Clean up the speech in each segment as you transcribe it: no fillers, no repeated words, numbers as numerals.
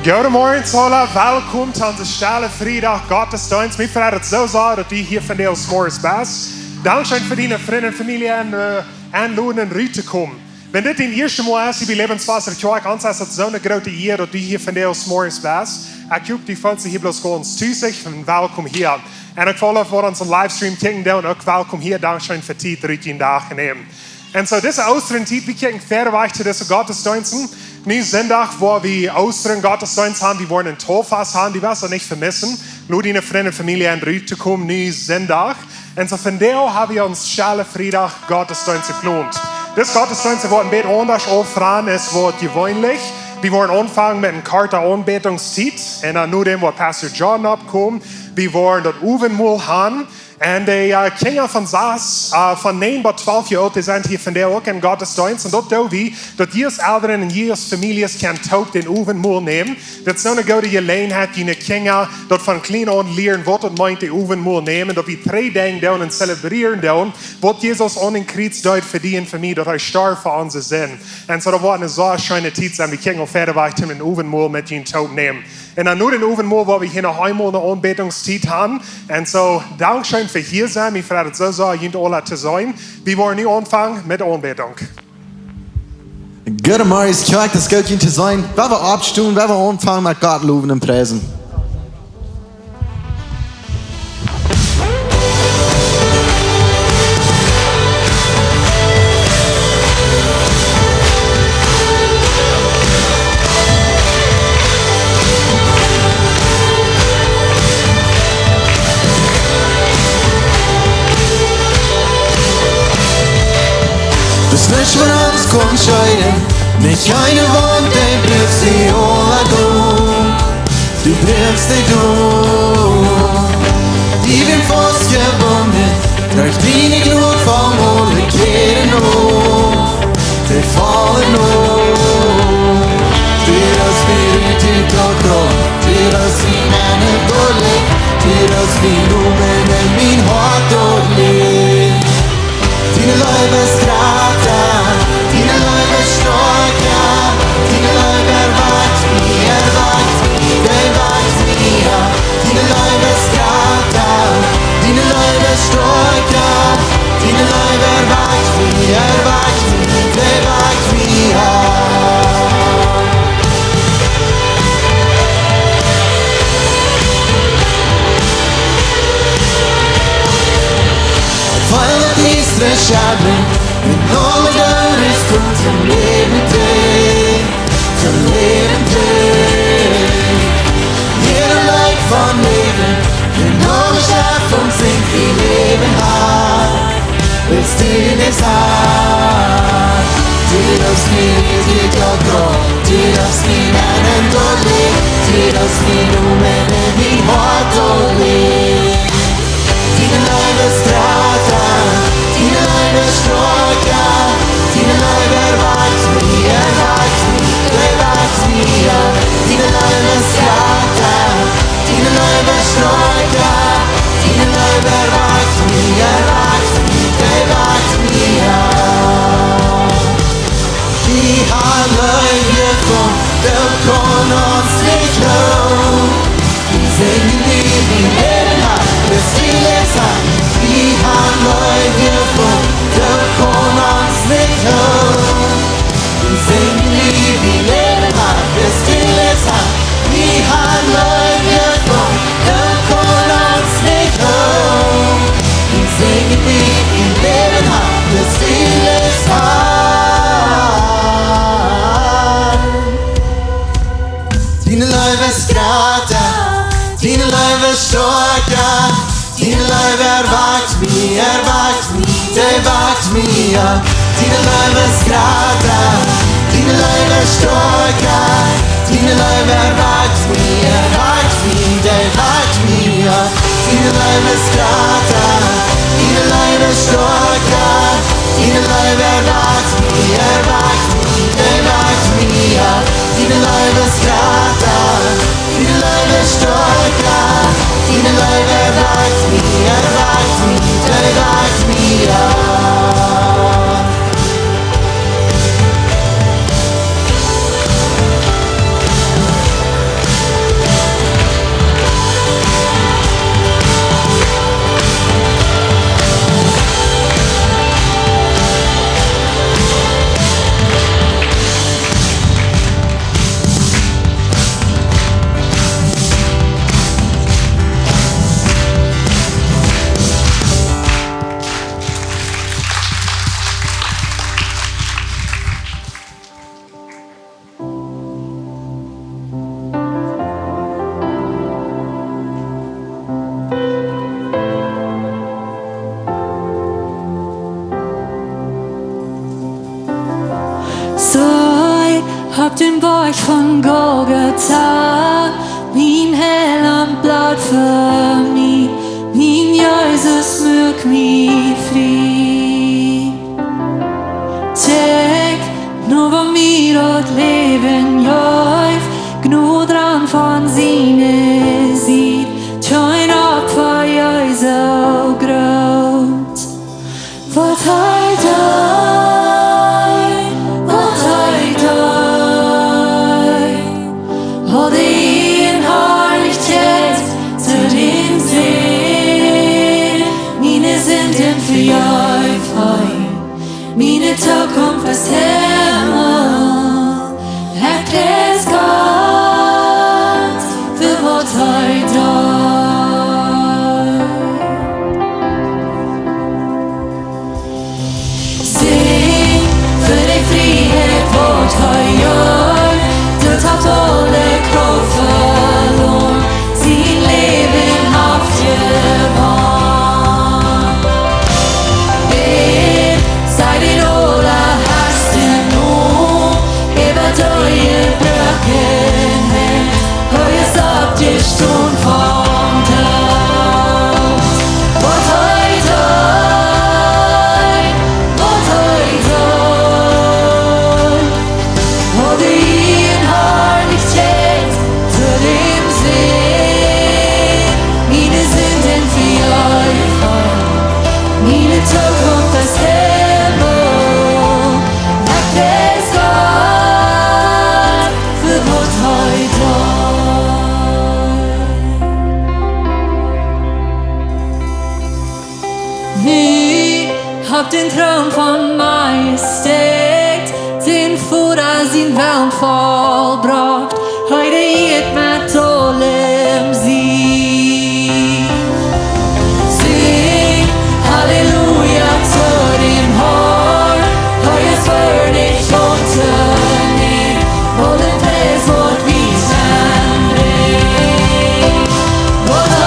Guten Morgen alle, welkom til onze stille fredag gottesdienst. Vi fredag så at de hier van de smores bas. Dankzij voor dine vrienden en familie en aanloden en te komen. Wenn dit in eerste Mal ist, wie Lebenswasser, ich habe ansatz dat zo'n grote eer dat die hier van de smores bas. Ik hoop die van ze hier bloos gewoon toezicht en welkom hier. En ik volg voor onze livestream kijken en ook welkom hier. Dankzij voor die 13 dagen nemen. En zo deze Osterentijd, we kijken verder weg zu deze gottesdiensten. Nu zondag, waar we Ostern Gottesdienst haben, die wollen ein Torfast haben, die wirst du nicht vermissen. Nur die Freunde und Familie an Rüte zu kommen, nu zondag. Und so von der haben wir uns Schale Freitag Gottesdienst geplant. Das Gottesdienst wird ein bisschen anders auffahren, es wird gewöhnlich. Wir wollen anfangen mit einer Karte Anbetungszeit. Und dann nur dem, wo Pastor John abkommt. Wir wollen das Uvenmul haben. En de kinderen van 6, van 9 tot 12 jaar oud zijn hier vandaag ook in Gottesdienst. En dat doen we, dat jedes ouderen en jedes families kan ook den ovenmoel nemen. Dat is zo'n goede gelegenheid, die kinderen dat van klein aan leren wat het meint de ovenmoel nemen. Dat we 3 dingen doen en celebreren doen. Wat Jezus aan den Kreuz deed voor die en voor mij, dat hij starb voor onze zin. En zo dat wordt een zo'n schöne tijd zijn. We kunnen verder weg om den ovenmoel met je te nemen. En dan nu den ovenmoel, waar we hier nog eenmaal een aanbetungstijd hebben. En zo, dankzij für hier sein. Ich freue mich so, hier alle zu sein. Wir wollen nu anfangen mit der Anbetung. Guten Morgen, es ist das gut zu sein. Wir wollen abstimmen, wir wollen anfangen mit Gott loben und preisen. Das Licht von uns kommt scheiden, nicht eine Wand, den brichst die alle du brichst die du. Die bin fast gebunden, durch deine Glut vom Mond kehren hoch, die fallen hoch. Die das wie die Doktor, die das wie meine Bulle, die das wie Lumen in mein Hort dort liegt. Dine Leib ist grata, dine Leib ist stark, ja. Dine Leib erwacht mir, ja. Dine Leib ist grata, dine Leib ist stark, ja. Dine Leib erwacht mir, ja. Schaden, mit alle Dörres kommt zum Leben dich. Jeder Leid von Leben, den alle Schaff und singt wie Leben hat, bis die das hat. Die das nie, die Doktor, die das nie meinen Tod lebt, die das nie nur meine wie Hort und lebt. Die Leib ist Strata, dine Leib ist stark, ja. Dine Leib erwacht mir, ja. Dine Leib ist Strata, dine Leib ist stark, ja. Dine Leib erwacht mir, ja. Die Leib gekommen, der kann uns nicht hören. Die singen nie, die leben hat, bis die Leser. Die Leib gekommen, der kann uns nicht hören. Die singen nie, die leben hat, bis die Leser. Die Leib gekommen, der kann uns nicht hören. Die singen nie, die leben hat, bis die Leser. Dine Leib ist grata, dine Leib ist stark, ja. Dine Leib erwacht mir, ja. Dine Leib ist grata, dine Leib ist stark, ja. Dine Leib erwacht mir, ja. Dine Leib ist grata, dine Leib ist stark, ja. Dine Leib erwacht mir, ja. Dine Leib ist grata, dine Leib ist stark, ja. Dine Leib erwacht mir, ja. auf den Thron von Majestät, sin Futter, sin Welt vollbracht, heute geht mit tollem Sieg. Sing Halleluja zu dem Herrn, heute für dich unternehmen, wollen es Wort wie Sandring. What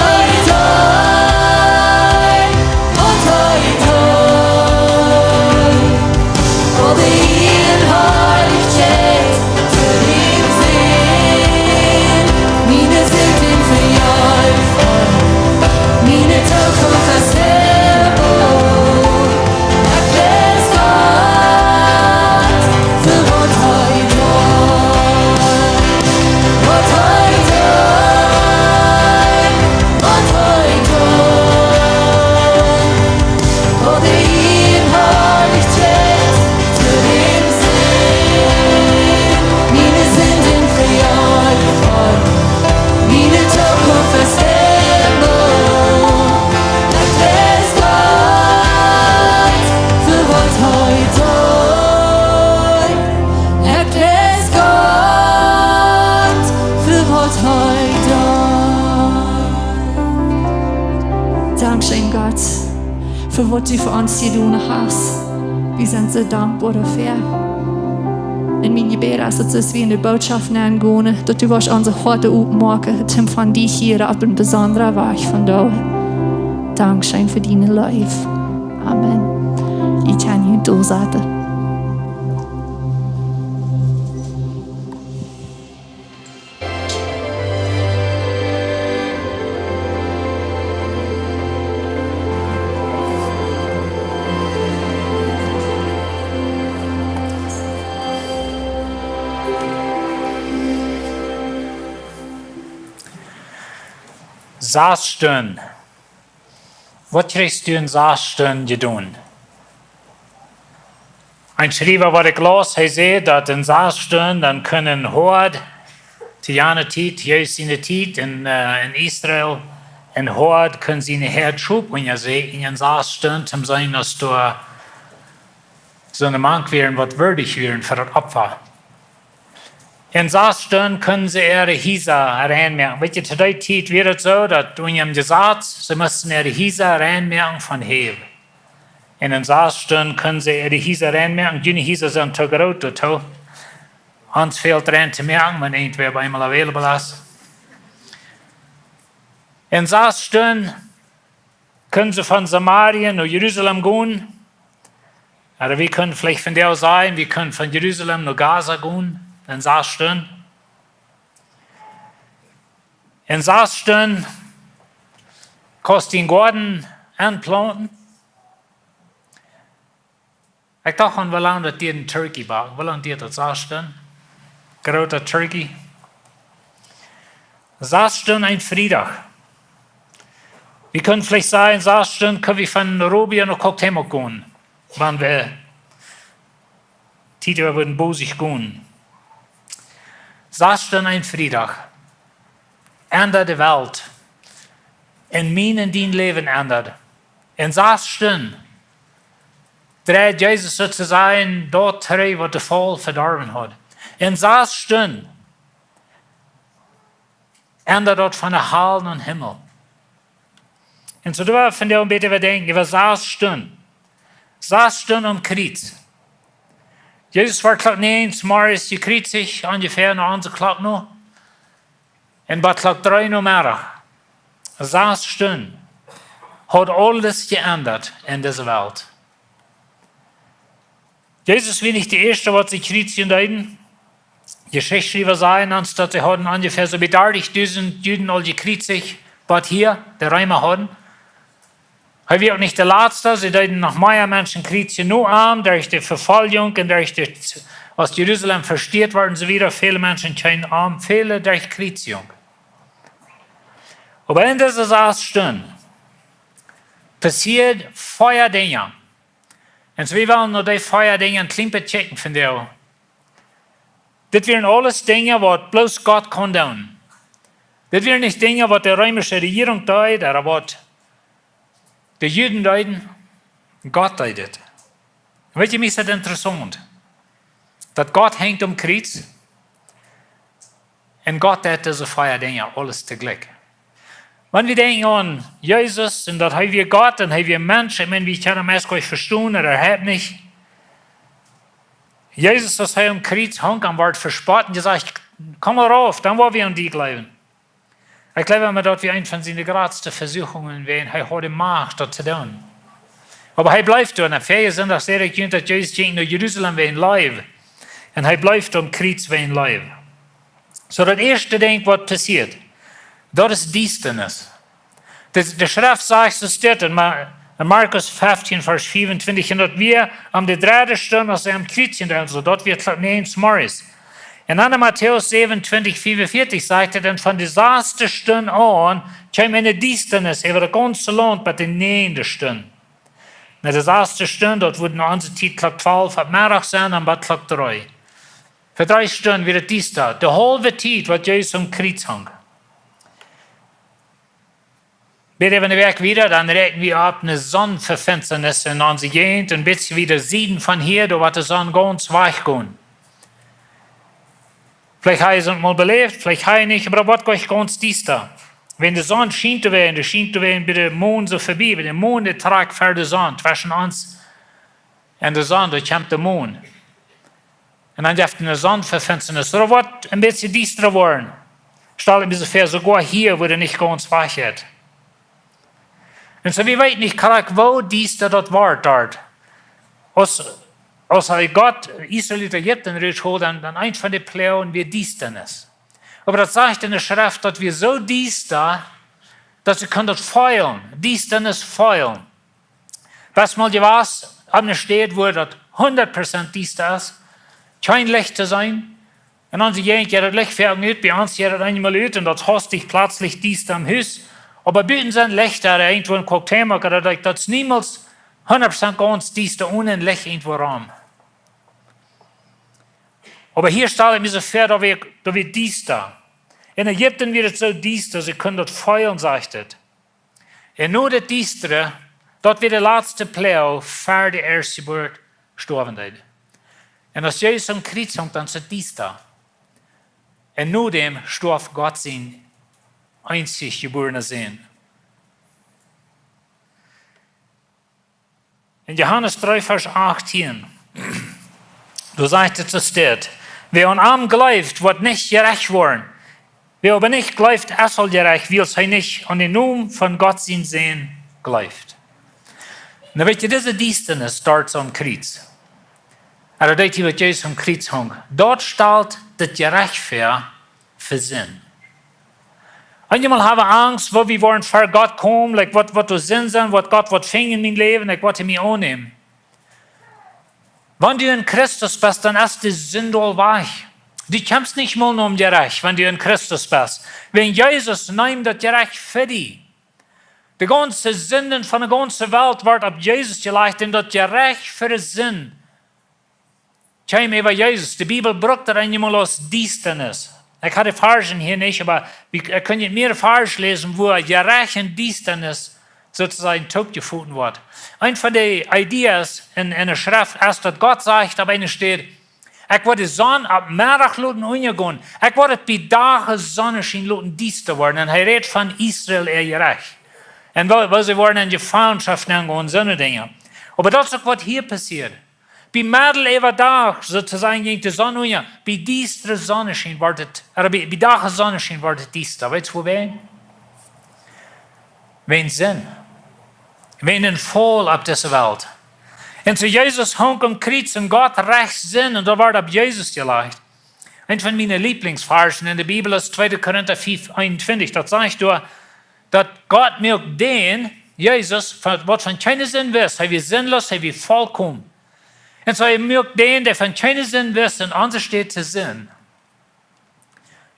Dankeschön, Gott, für was du für uns getan hast. Wir sind so dankbar dafür. In mijn gebed is dat als we in de boodschap gaan, dat du was onze harten opmaken, Tim van die hier op een bijzondere weg van jou. Dankeschön für deine Life. Amen. Ich kann je doorzetten. Saarstön. Was kriegst du in Saarstön getan? Ein Schreiber war ich los, er sagt, dass in Saarstön dann können Hord, Tiane Tiet, Jesus in der Tiet in Israel, in Hord können sie eine Herdschub, und ihr seht, in Saarstön, zum sein, dass du so eine Mann wären, was würdig wären für das Opfer. In Saarstön können sie ihre Hisa reinmerken. Weißt du, zu der Zeit wird es so, dass du ihnen gesagt hast, sie müssen ihre Hisa reinmerken von Heil. Und in Saarstön können sie ihre Hisa reinmerken. Die Hisa sind zu groß dazu. Uns fehlt rein zu merken, wenn irgendwer bei einmal available ist. In Saarstön können sie von Samarien nach Jerusalem gehen. Oder wir können vielleicht von der sein, wir können von Jerusalem nach Gaza gehen. In Saarstön. In Saarstön kostet den Garten anplanten. Ich dachte, wie lange das ein Turkey backen? Wie lange geht das Saarstön? Großer Turkey. Saarstön ein Freitag. Wir können vielleicht sagen, Saarstön können wir von Nairobi nach Cocktail gehen. Wenn wir Tito würden bosig gehen. Saarstön ein Freitag. Ändert die Welt. In meinen dein Leben ändert. In Saarstön dreht Jesus sozusagen dort rein, wo der Fall verdorben hat. In Saarstön ändert dort von der Hallen und Himmel. Und so dürfen von der bitte wir denken, über Saarstön. Saarstön Kjriez. Jesus war Klock 9, morgens die Kjriez sich ungefähr noch unsere Klock noch. Und bei Klock 3 noch mehr. Saarstön hat alles geändert in dieser Welt. Jesus war nicht der Erste, was die Kjriez entdeuten. Geschichtsschreiber sagen uns, dass sie hatten ungefähr so wie 30.000 Juden all gekriegt sich, was hier der Römer hatten. Er wird auch nicht der Letzte, sie deuten noch mehr Menschen kriegt nur arm, durch die Verfolgung und durch die, aus Jerusalem versteht worden, so wieder viele Menschen kein arm, viele durch Kriegsjung. Aber in dieser Saarstön passiert Feuerdinge. Und wir wollen nur die Feuerdinge ein klein bisschen checken von der. Das wären alles Dinge, was bloß Gott kann tun. Das wären nicht Dinge, was die römische Regierung tut, oder was die Juden deuten. Gott tut. Weet je, mir ist das interessant, dass Gott hängt Kjriez und Gott hat diese Feier Dinge alles zugleich. Wenn wir denken an Jesus und dass wir Gott und wir Mensch, ich meine, wie kann das euch verstehen oder halt nicht. Jesus, dass Kjriez hängt, wird verspottet und gesagt, komm mal rauf, dann wollen wir an die glauben. Ich glaube, dass dort wie ein von seinen größten Versuchungen wären, er hat die Macht, das zu tun. Aber er bleibt dort. Am Sonntag sehe ich, dass Jesus ging nach Jerusalem wegen live. Und er bleibt Kjriez wegen live. So, das erste Ding, was passiert, das ist Dienstnis. Der Schrift sagt, so steht in Markus 15, Vers 25, und dass wir am der dritten Stunde aus dem Kjriez sind, so dort wird es morgens. Und dann in Matthäus 27, 45 sagt er dann, von der ersten Stunde an, kam eine Dienstnis über das ganze Land bei der 9. Stunde. Na, das erste Stunde, dort wurde noch unsere Zeit Tag 12 am Mittag sein, und bei Tag 3. Für 3 Stunden wird dies da. Die halbe Zeit, was Jesus am Kjriez hängt. Bitte, wenn wir wieder, dann reden wir ab eine Sonnenverfinsternis in unsere Gegend, und bis wir wieder sehen von hier, da wird die Sonne ganz weich gehen. Vielleicht habe ich es mal belebt, vielleicht habe ich nicht, aber was geht ganz dies da? Wenn die Sonne schien zu werden, bei der Mond so vorbei, bei der Mond der trägt für die Sonne, zwischen uns und der Sonne, da kommt der Mond. Und dann darf eine Sonnenverfinsternis, oder was ein bisschen düster worden. Stell mir so vor, sogar hier, wo der nicht ganz weich ist. Und so, wir weten nicht, wo düster dort war, dort. Als Gott Israeliter Ägypten rausholt, dann ein von den Pläuen wie Düsternis. Aber das sagt in der Schrift, dass wir so düster, dass wir können das feilen, Düsternis feilen. Was mal was an der steht, wo das 100% düster ist, kein Licht zu sein. Und dann sehen ja das Licht fährt nicht, bei uns ja das einmal ut und das hastig plötzlich düster am Haus. Aber bieten sind Lichter, irgendwo ein Cocktailmarkt, oder das ist niemals 100% ganz düster, ohne ein Licht irgendwo Raum. Aber hier stelle ich mir so vor, da wird düster. In Ägypten wird es so düster, sie können dort feuern, sagt es. Und nur das Düstere, dort wird der letzte Plau für die erste Geburt gestorben. Und als Jesus am Kjriez hängt, dann ist es düster. Und nur dem starb Gott sein einzig geborener Sohn. In Johannes 3, Vers 18, du sagst, es steht, wer an Arm glaubt, wird nicht gerecht worden. Wer aber nicht glaubt, er soll gerecht, will er nicht an den Namen von Gott sein Sohn glaubt. Und dann weet diese Dienstnis dort am Kjriez. Aber das ist, was Jesus am Kjriez hängt. Dort stellt das Gerecht für Sinn. Einmal haben wir Angst, wo wir wollen vor Gott kommen, like was du Sinn sind, was Gott wird finden in meinem Leben, like was er mir annehmen. Wenn du in Christus bist, dann ist die Sünde all weich. Du kommst nicht mal um gerecht, wenn du in Christus bist. Wenn Jesus nimmt das Gerecht für dich. Die ganze Sünden von der ganzen Welt wird auf Jesus gelegt, und das Gerecht für den Sinn. Kein über Jesus. Die Bibel braucht das einmal aus Dienstnis. Ich hatte Versen hier nicht, aber wir können mehr Versen lesen, wo Gerecht und Dienstnis sozusagen totgefunden wird. Eine von den Ideen in der Schrift ist, dass Gott sagt, auf einer steht, ich werde die Sonne ab Mittag untergehen. Ich werde bei Tage Sonne schien düster werden. Und er redet von Israel gerecht. Und wo sie werden in Gefangenschaft und so eine Dinge. Aber das ist auch, was hier passiert. Bei Mittelalter sozusagen ging die Sonne unter. Bei düsterer Sonnenschein wird bei Tage Sonnenschein wird düster. Weißt du, wo wir? Wen Sinn? Wen den Fall auf dieser Welt? Und so Jesus hängt am Kjriez und Gott recht Sinn, und da wird auf Jesus gelegt. Ein von meinen Lieblingsversen in der Bibel ist 2. Korinther 5, 21. Das sagt du, dass Gott mir den, Jesus, was von keinem Sinn wisst, er wird sinnlos, er wird vollkommen. Und so er mögt den, der von keinem Sinn wisst, und uns steht zu Sinn.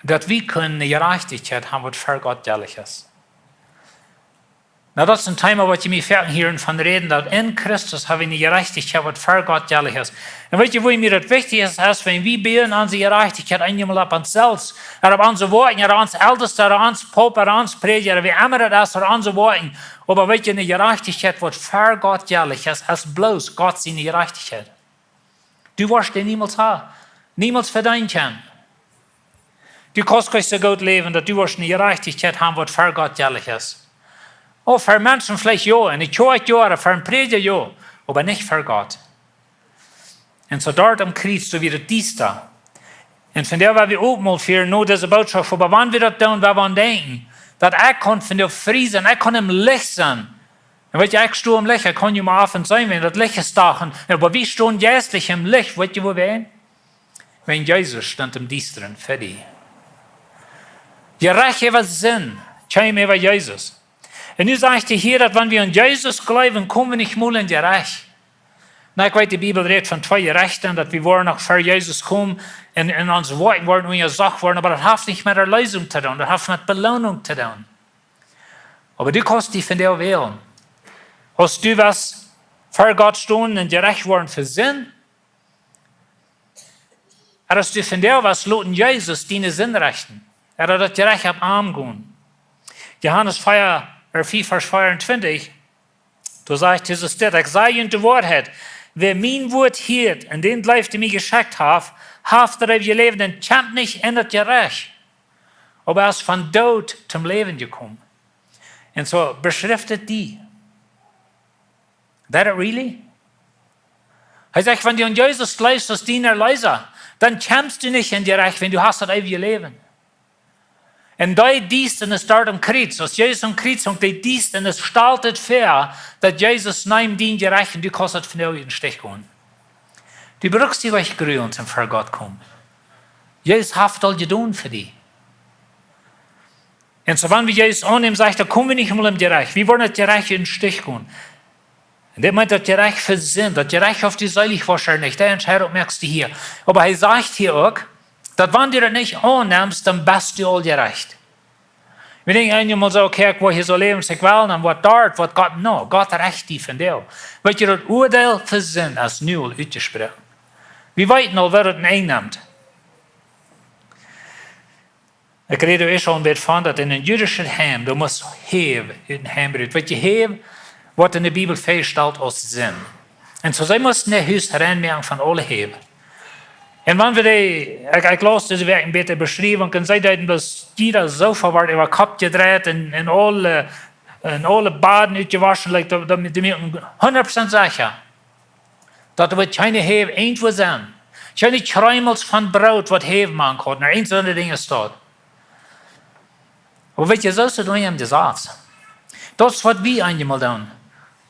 Dass wir können eine Gerechtigkeit haben, was für Gott ehrlich ist. Nou, dat is een thema wat je mij vaak hier van reden, dat in Christus hebben we een gerechtigheid wat voor God geldig is. En weet je, wo mir das wichtig ist, wenn wir beten an die Gerechtigkeit einmal ab uns selbst, ab unsere Worte, ab uns Ältesten, ab uns Pope, ab uns Prediger, wie immer das ist, ab unsere Worte. Aber weet je, eine Gerechtigkeit, was für Gott geldig ist bloß Gott seine Gerechtigkeit. Du wirst den niemals haben, niemals verdient haben. Du kannst nicht so gut leben, dass du wirst eine Gerechtigkeit haben, was für Gott geldig ist. Oh, für Menschen vielleicht ja, in die Kirche ja, für einen Prediger ja, aber nicht für Gott. Und so dort am Kjriez, so wird dies da. Und von der, weil wir auch mal für nur diese Botschaft, aber wann wir das tun, wir wollen denken, dass kann von der Frieden sein, kann im Licht sein. Und wenn ich stehe im Licht, kann ich mal auf und sein, wenn das Licht ist da. Aber wir stehen jetzt im Licht, weißt du, wo wir sind? Wenn Jesus stand im Düsteren, für dich. Gerecht über Sinn, kein über Jesus. Und nu sage ich dir hier, dass wenn wir an Jesus glauben, kommen wir nicht mal in die Recht. Na, ich weiß, die Bibel redet von 2 Rechten, dass wir wollen noch für Jesus kommen und in unsere Worte wollen wir gesagt worden, aber das hat nicht mit der Lösung zu tun, das hat mit Belohnung zu tun. Aber du kannst dich von dir wählen. Hast du was für Gott stehen und gerecht worden für Sinn? Oder hast du von dir was loten Jesus deine Sinnrechten? Oder das gerecht ab Arm gehen? Johannes 4, Vers 24, da sagt Jesus dit, ich sage in der Wahrheit, wer mein Wort hört und den bleibt, der mir geschickt hat, haft er ihr Leben und kämpft nicht in das Gerecht. Aber er ist von Tod zum Leben gekommen. Und so beschriftet die. That it really? Er sagt, wenn du an Jesus glaubst als Diener Leiser, dann kämpfst du nicht in Gerecht, wenn du hast das ewige Leben. En die diensten is dort am Kjriez. Als Jesus am Kjriez hangt, die diensten is staltet fair, dat Jesus neem dien gerecht en du kannst het van jou in den Stich gaan. Du brauchst die weg gründ en voor God komen. Jesus heeft al gedaan voor die. En so wanneer we Jesus aannemen, zegt, dan komen we niet meer in gerecht. We wollen het gerecht in den Stich gaan. En dit meint dat gerecht verzint, dat gerecht auf die Seilig wahrscheinlich. Der Entscheidung merkst du hier. Aber er sagt hier auch, dat wanneer du das nicht annimmst, dann bist du all gerecht. Wir denken einmal so, okay, wo hier so leben, sich wel, und was dort, was Gott, no, Gott recht die von dir. Weet je, dat oordeel verzin als nu al uitgesproken. Wie weten al wer het einnimmt. Ik rede er al een beetje van, dat in een jüdische heim, du musst hev in een heim bedoelt. Weet je, hev, wat in de Bibel feststelt als zin. En zo zij moesten naar huis herinnerken van alle heven. En wanneer we ik las deze werk een beetje beschreven, en zij deden dat jeder sofa wordt over kop gedraaid en alle baden uitgewaschen, like, dat 100% zeker. Dat er geen heef eind was zijn. Geen kruimels van brood wat heef man kon, naar een zo'n dingen staat. Maar weet je, zo is het niet om de zaad. Dat is wat we eenmaal doen.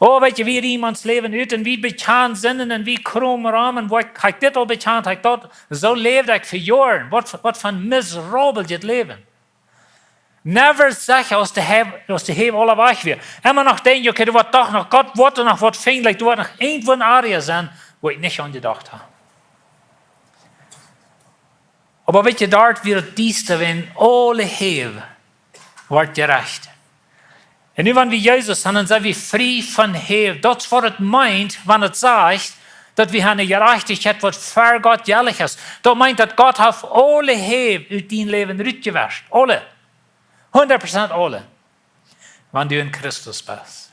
Oh, weet je, wie iemands leven uit en wie bekend zinnen en wie krom ramen, wat ik dit al bekend, ik dat, zo leefde ik voor jaren. Wat van miserabel dit leven. Never zeggen als de heef alle weg weer. Immer nog denk je, okay, er wordt toch nog, God wordt er nog wat vriendelijk, er wordt nog één van areas zijn, waar ik niet aan gedacht heb. Maar weet je, daar weer het dieste, wenn alle heef wordt gerecht. En nu wanneer we Jezus zijn, dan zijn we vrij van heef. Dat is wat het meint, wanneer het zegt, dat we een gerechtigheid wat voor God geldig is. Dat meint dat God heeft alle heef uit die leven uitgewascht. Alle. 100% alle. Wanneer du in Christus bist.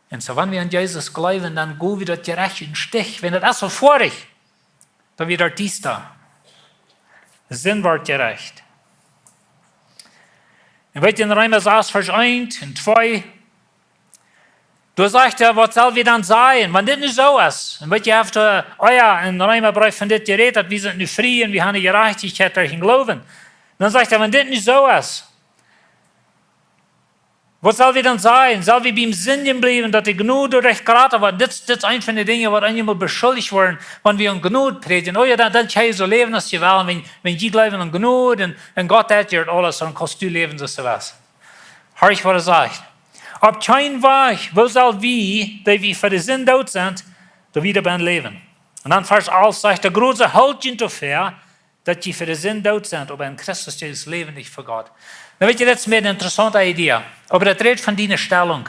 En so wanneer we aan Jezus geloven, dan gaan we dat gerecht in Stich. Wenn dat is zo vorig, dan wird er dies da. Zin wordt gerecht. En weet je, in Römer 6, Vers 1 en 2, du sagt ja, was soll wir dann sein, wenn das nicht so ist? Und weet je, heeft in Römerbrief von dit geredet, dat wir sind nu vrij en wir haben eine Gerechtigkeit durch den Glauben. Dann sagt er, wenn das nicht so ist, was soll wir dann sein? Soll wir beim Sinn bleiben, dass die Gnade durch Gratis wird? Das ist eine von den Dingen, die einmal beschuldigt werden, wenn wir an Gnade predigen. Oh ja, dann kann je so leben, als je will. Wenn je glauben an Gnade und Gott hat dir alles, dann kannst du leben, als du willst. Hör ich, was sagt. Auf keinen Weg, wo soll wir, die wir für den Sinn tot sind, da wieder beim Leben. Und dann Vers 11 sagt, der große Haltchen dafür, dass die für den Sinn tot sind, aber in Christus Jesus leben nicht für Gott. Dan weet je, dat is meer een interessante idee. Aber das redet von deiner Stellung.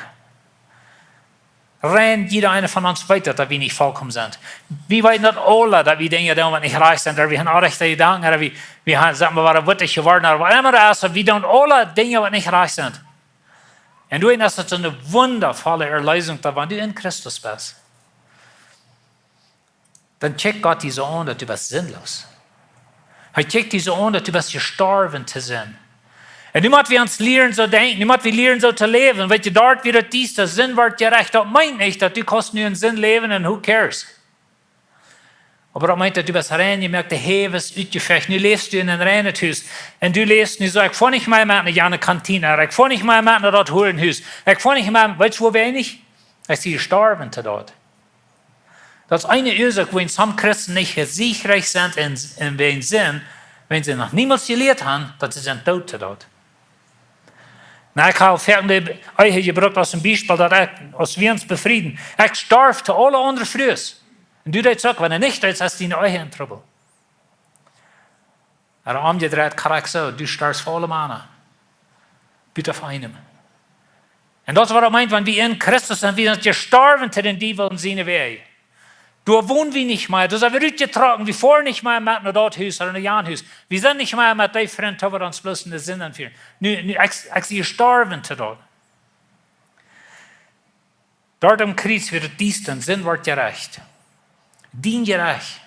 Rennt jeder eine von uns weiter, dass wir nicht vollkommen sind. Wir wollen nicht alle, dass wir Dinge tun, die nicht reich sind, oder wir haben auch rechte Gedanken, oder wir haben, sagen wir, waren wittig geworden, oder was immer das ist, wir tun alle Dinge, die nicht reich sind. Und du hast so eine wundervolle Erlösung, dass wenn du in Christus bist, dann checkt Gott diese an, dass du bist sinnlos. Er checkt diese an, dass du bist gestorben zu sein. Und niemand wir uns lernen so denken, niemand wir lernen so zu leben. Wenn du dort wieder dies, der Sinn wird gerecht, das meint nicht, dass du kannst nur einen Sinn leben und who cares. Aber das meint, dass du bist rein, du merkst, der Hefe ist ausgefecht, nu lebst du in einem reinen Haus. Und du lebst nicht so, ich fahre nicht mal mit in eine Kantine, ich fahre nicht mal mit in das Hurenhaus, ich fahre nicht mal, weißt du, wo wenig? Ich bin gestorben dort. Das ist eine Ursache, wo some Christen nicht siegreich sind in den Sinn, wenn sie noch niemals gelehrt haben, dass sie sind tot dort. Na, ich habe verschiedene Eiche gebracht aus dem Beispiel, dass wir uns befrieden. Ich starb zu alle anderen frühs. Und du sagst, wenn er nicht ist, hast du deine Eiche in Trouble. Aber umgedreht kann ich so, du starbst für alle Männer. Bitte für einen. Und das, was er meint, wenn wir in Christus sind, wir sind gestorben zu den Teufel und seine Wege. Du wohnen wir nicht mehr, du sind wir getragen, wir fahren nicht mehr mit einem Dorthaus oder einem Jahnhaus. Wir sind nicht mehr mit deinen Freunden, die uns bloß in den Sinn anführen. Ich bin gestorben zu dort. Dort im Kjriez wird dies dann Sinn wird gerecht. Dien gerecht.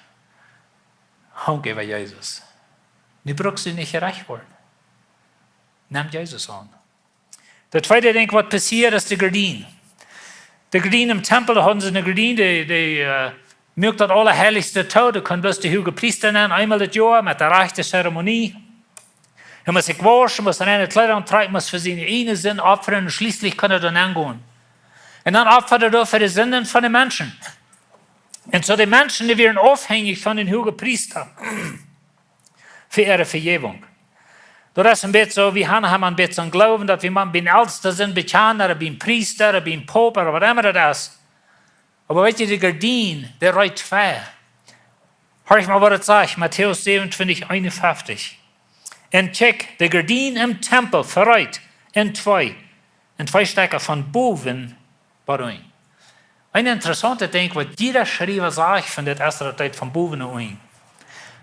Hanke bei Jesus. Nu brauchst du nicht gerecht werden. Nimm Jesus an. Das zweite Ding, was passiert, ist die Gardine. Die Gardine im Tempel, da haben sie eine Gardine, die mögt das Allerheiligste Tod, da können bloß die hohe Priester nennen, einmal das Jahr mit der rechten Zeremonie. Er muss sich waschen, muss reine Kleider antragen, muss für seine einen Sinn opfern und schließlich kann er dann angehen. Und dann opfert er für die Sünden von den Menschen. Und so die Menschen, die werden aufhängig von den hohen Priestern für ihre Vergebung. Das ist ein bisschen so, wir haben ein bisschen Glauben, dass wir mal beim Ältesten sind, bekannt, oder beim Priester, oder beim Pope, oder was immer das ist. Aber weißt du, die Gardine, der reicht fair. Hör ich mal, was das sagt, Matthäus 27, 51. Und check, die Gardine im Tempel verreiht in zwei Stecker von Boven Baruin. Ein interessanter Ding, was jeder Schreiber sagt von der ersten Zeit von Boven und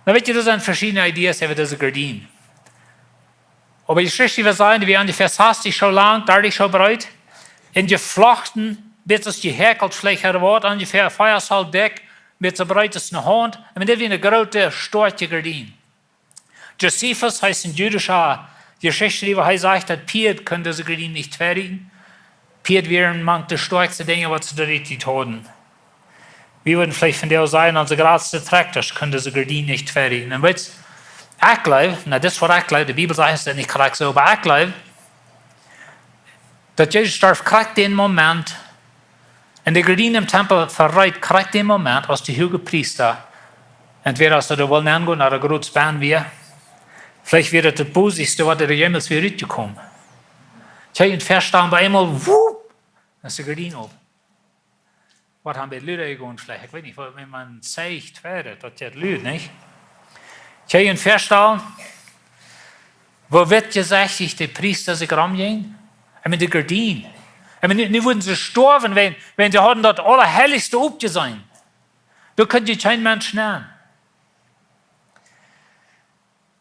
Na, weißt du, das sind verschiedene Ideen über diese Gardine. Aber die Schriftsteller sagen, wir haben die Versastig schon lang, da schon breit, in geflochten, bis es gehäkelt, vielleicht hat Wort ungefähr Feuersaldeck, mit so breit als eine Hand, und das wie eine große, starke Gardine. Josephus heißt ein jüdischer Geschichtschreiber, er sagt, dass Piet kann diese Gardine nicht fertigen. Piet wären manche der stärksten Dinge, was sie da richtig haben. Wir würden vielleicht von der sagen, unsere größte Traktor können diese Gardine nicht fertigen. Und weißt du, ich glaube, das ist was ich glaube, die Bibel sagt es nicht korrekt so, aber ich glaube, dass Jesus starb, kriegt den Moment, und die Gardine im Tempel verrät, kriegt den Moment, als die hohen Priester, entweder als sie da wollen angehen, oder groß Band wir, vielleicht wird das Bosigste, was der jemals wieder rausgekommen. Ich habe ihn feststellen, bei einmal, wupp, dann ist die Gardine oben. Was haben wir Leute gegangen vielleicht? Ich weiß nicht, wenn man zeigt, das ist Leute, nicht? Ich habe ihn feststellen, wo wird gesagt, dass die Priester sich rumgehen? Ich meine, die Gardine. Ich meine, nicht würden sie sterben, wenn sie hatten das Allerheiligste aufgesehen. Da könnt ihr kein Mensch nennen.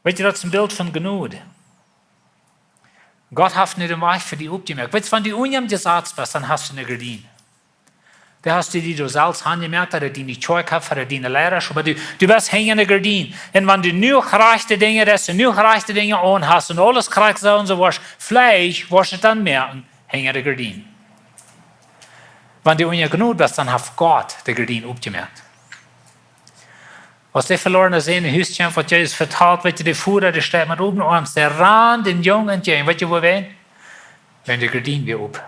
Weißt du, das ist ein Bild von Gnade. Gott hat nicht den Weg für die aufgemerkt. Weißt du, wenn du unjem Gesetz bist, dann hast du eine Gardine. Da hast du die du selbst angemerkt, oder die nicht Zeug hast, oder die nicht Lehrer, aber du bist hängen in der Gardine. Und wenn du nur gerechte Dinge hast, und nur gerechte Dinge an hast, und alles kriegst so und so was, Fleisch, wirst du dann merken, hängen in der Gardine. Wenn du unjem Gnade bist, dann hat Gott die Gardine aufgemerkt. Was der verlorene Sehne Hüstchen, was Jesus verteilt, weißt du, der Fuhrer, der steht mit oben arms, der ran den Jungen entgegen. Weißt du, wo wir wenn die Gardine wir auf.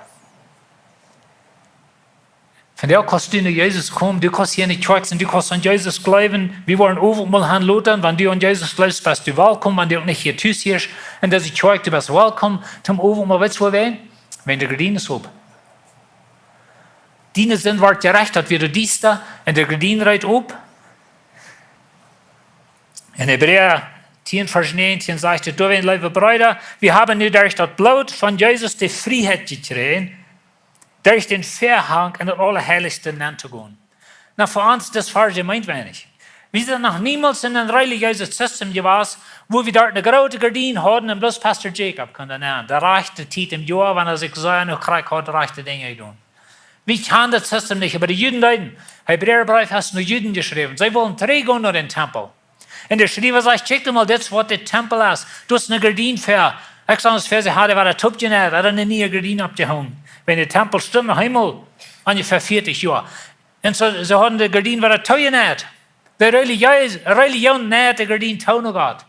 Von der kannst du in Jesus kommen, du kannst hier nicht schweigen, du kannst an Jesus glauben. Wir wollen auch mal an Luther, wenn du an Jesus glaubst, bist du willkommen, wenn du nicht hier tust, und dass ich schweige, du bist willkommen, zum auch mal, weißt du, wo wir wenn die Gardine ist auf. Die sind wart gerecht, dass wir dies da, und die Gardine reiht auf. In Hebräer 10 Vers 19 sagt, du, liebe Brüder, wir haben nu durch das Blut von Jesus die Freiheit gekriegt, durch den Verhang in das Allerheiligste hineinzugehen. Na, für uns, das Vers meint wenig. Wir sind noch niemals in ein religiöses System gewesen, wo wir dort eine große Gardine hatten und bloß Pastor Jacob konnte nennen. Der reichte Zeit im Jahr, wenn sich so eine Krieg hat, reichte Dinge tun. Wir kennen das System nicht, aber die Juden leiden. Hebräerbrief hast nur Juden geschrieben. Sie wollen gehen nach den Tempel. Und der Schreiber sagt, check mal, das, was der Tempel ist. Du hast eine Gardine für. Ich sage es für sie, hatte war der Tupje nicht, hat eine neue Gardine abgehangen. Wenn der Tempel stimmt, noch einmal, ungefähr 40 Jahre. Und so, sie hatten die Gardine, war der Teuer nicht. Die Religion nicht, die Gardine tun Gott.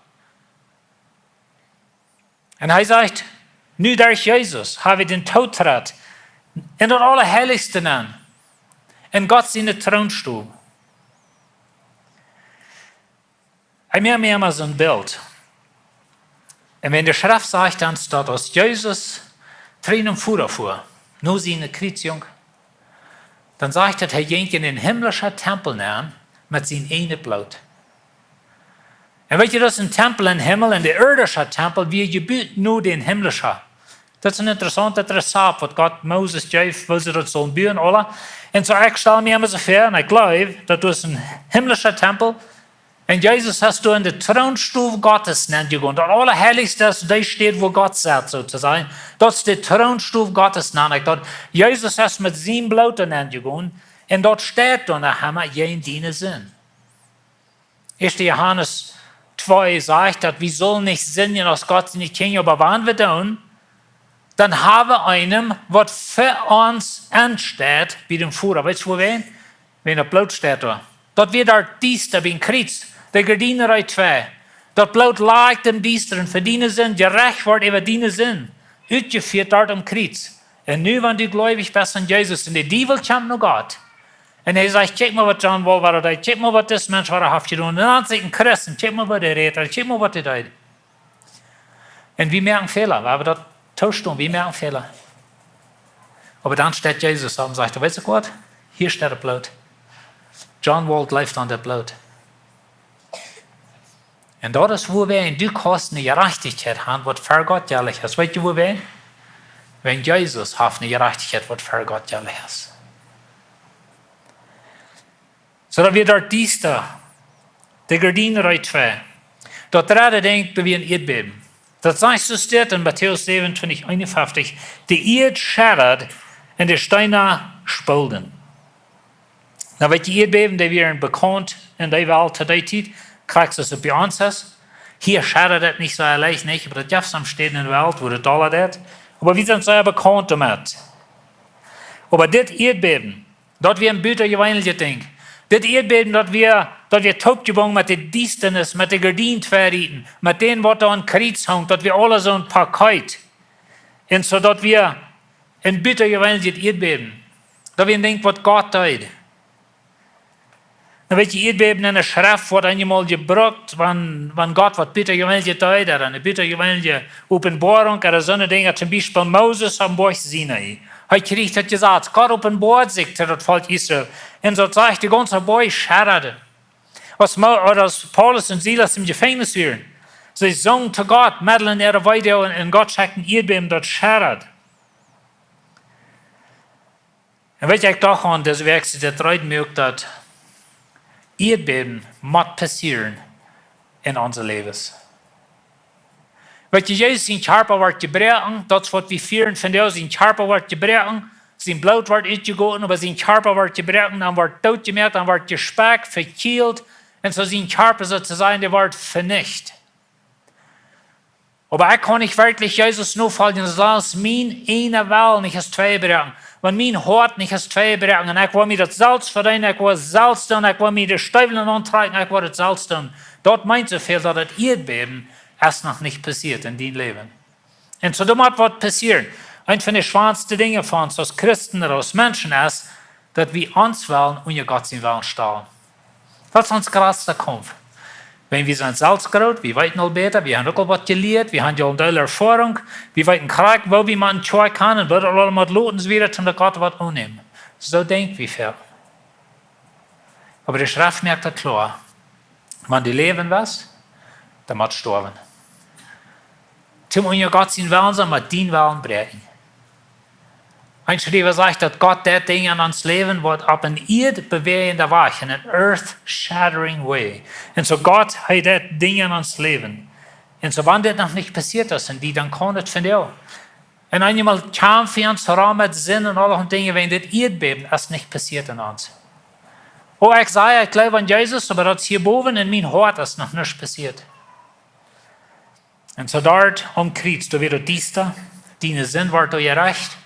Und er sagt, nu durch Jesus habe ich den Tod trat, in das Allerheiligste an, in Gott seine Thronstuhl. Ich mache mir immer so ein Bild. Und wenn der Schrift sagt, dann steht aus Jesus Tränen vor, nur seine Kreuzigung, dann sagt er, er ging in den himmlischen Tempel an mit seinem einen Blut. Und weet je, das ist ein Tempel im Himmel, und der irdische Tempel, wir gebühren nur den himmlischen. Das ist ein interessanter Rezept, was Gott Moses gab, wo sie das sollen bauen, alle. Und so, ich stelle mir immer so vor, und ich glaube, das ist ein himmlischer Tempel. Und Jesus hast du in der Thronstuhl Gottes nennt gegangen. Das Allerheiligste, das steht, wo Gott sagt, sozusagen. Das ist der Thronstuhl Gottes nennt. Jesus hast mit seinem Blut nennt gegangen. Und dort steht dann, da haben wir jeden dienen Sinn. 1. Johannes 2 sagt, dass wir sollen nicht sinnen, aus Gott nicht kennen, aber wenn wir tun, dann haben wir einen, was für uns ansteht, wie dem Führer. Weißt du, wo wir? Wenn der Blut steht da. Dort wird dort Dienster wie ein Kjriez. Der Gardinerei 2. Dat Blut lag dem Diensteren für dienen Sinn, gerecht wordt über dienen Sinn. Uitgeführt dort am Kjriez. Und nu, wenn du gläubig bist an Jesus, und der Teufel kommt noch Gott. Und er sagt, check mal, was John Wall war, check mal, was das Mensch war, hat getan. Und dann sagt ein Christen, check mal, was der redet, check mal, was der tut. Und wir merken Fehler, weil wir das tauschen, wir merken Fehler. Aber dann steht Jesus auf und sagt, weißt du Gott, hier steht das Blut. John Wall läuft an das Blut. Und dort ist, wo wir in die Kosten eine Gerechtigkeit haben, was für Gott jährlich ist. Weißt du, wo wir? Wenn Jesus hat eine Gerechtigkeit, was für Gott jährlich ist. So, dass wir dort Dienstag, die Gardinerei 2, dort gerade denkt, wir ein Erdbeben. Das heißt, so steht in Matthäus 27, 51, die Erde schädert und die Steine spulden. Na, weil die Erdbeben, die wir bekannt in der Welt zu der Zeit, kriegst du es bei uns ist. Hier schädert das nicht so leicht, nicht, aber das gibt es am Städten in der Welt, wo das Dollar ist. Aber wir sind sehr bekannt damit. Aber das Erdbeben, dort wir ein büttergewöhnliches Ding. Das Erdbeben, dort wir taubgewogen mit der Dienstnis, mit der Gardinenverrieten, mit denen, was da an Kjriez hängt, dort wir alle so ein Paket. Und so, dort wir ein büttergewöhnliches Erdbeben. Da wir denken, was Gott tut. Dann wird die Erdbeben in der Schrift, wird einmal gebraucht, wenn Gott was büttergewöhnliches tut, oder eine büttergewöhnliche Offenbarung, oder so eine Dinge, zum Beispiel Moses am Berg Sinai. Er hat gesagt, Gott offenbart sich zu das Volk Israel. Und so sagt die ganze Berg schäderte. Als Paulus und Silas im Gefängnis waren, sie sangen zu Gott, mitten in ihrer Weide, und Gott sagt ein Erdbeben, das schädert. Und wenn ich doch an das Werk der Treuen merkt, dass Erdbeben muss passieren in unser Leben. Weil Jesus sein Körper wird gebrochen, das was wir führen von dir, sein Körper wird gebrochen, sein Blut wird ausgegossen, aber sein Körper wird gebrochen, dann wird tot gemacht, dann wird gespeckt, verkehlt, und so sein Körper sozusagen, der wird vernichtet. Aber ich kann nicht wirklich Jesus nur folgen, das ist mein eine Welt nicht als zwei brechen. Wenn mein Hort nicht als zwei brechen, und ich will mir das Salz verdienen, ich will Salz tun, ich will mir die Stiefel antreiben, ich will das Salz tun. Dort meint so viel, dass das Erdbeben erst noch nicht passiert in deinem Leben. Und so, da muss was passieren. Ein von den schwansten Dingen von uns als Christen oder als Menschen ist, dass wir uns wollen und ihr Gott sein Willen stehen. Das ist unser größter Kampf. Wenn wir sind Salzgrot, wir weiten all besser, wir haben auch was gelernt, wir haben ja eine tolle Erfahrung, wir weiten Krieg, wo wir man tun kann, und wir alle mal loten wieder, zum der Gott was annehmen. So denkt wir viel. Aber die Schrift merkt das klar. Wenn du leben willst, der muss sterben. Zum unser Gott sein Willen sein, mit den Willen brechen. Ein Schreiber sagt, dass Gott das Ding an uns Leben wird auf eine erdbewegende Weise, in an earth-shattering way. Und so Gott hat das Ding an uns Leben. Und so wenn das noch nicht passiert ist, und die, dann kann das von dir. Und einmal kam für uns heran mit Sinn und alle Dinge, wenn das Erdbeben ist nicht passiert in uns. Oh, ich sage, ich glaube an Jesus, aber das hier oben in meinem Hort ist noch nichts passiert. Und so dort Kjriez, da wird dies da, deine Sinn wird da gerecht.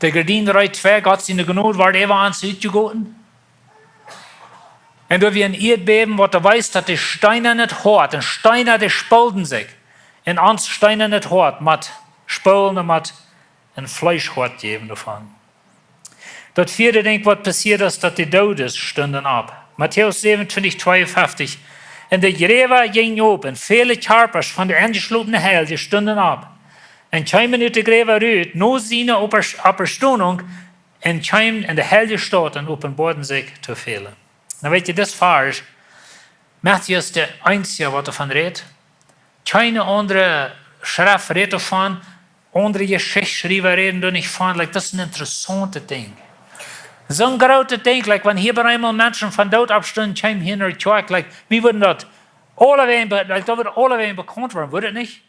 Der Gardin reicht weg, Gott seine Gnade wird immer ans Südgegoten. Und da wir ein Erdbeben, wo du weißt, dass die Steine nicht hart, und Steine, die spalten sich. Und uns Steine nicht hart, mit Spulden und mit ein Fleisch hart geben davon. Das vierte Ding, was passiert ist, dass die Todes stunden ab. Matthäus 27, 52. Und die Gräber gingen op, und viele Körper von der angeschlupenen Heil, die stunden ab. Und kamen uit de Gräber uit, nur seine Auferstehung, und kamen in der Hell gestanden und offenbarten sich zu vielen. Na weet je, das Vers, Matthäus ist der Einzige, was davon redet. Keine andere Schrift redet davon, andere Geschichtsschreiber reden da nicht von. Like, das ist ein interessantes Ding. So ein großes Ding, like, wenn hier bei einmal Menschen von dort abstehen, kamen hier in der Kirche, like, wie würden das alle wegen, like, da würde alle wegen bekannt werden, würde es nicht?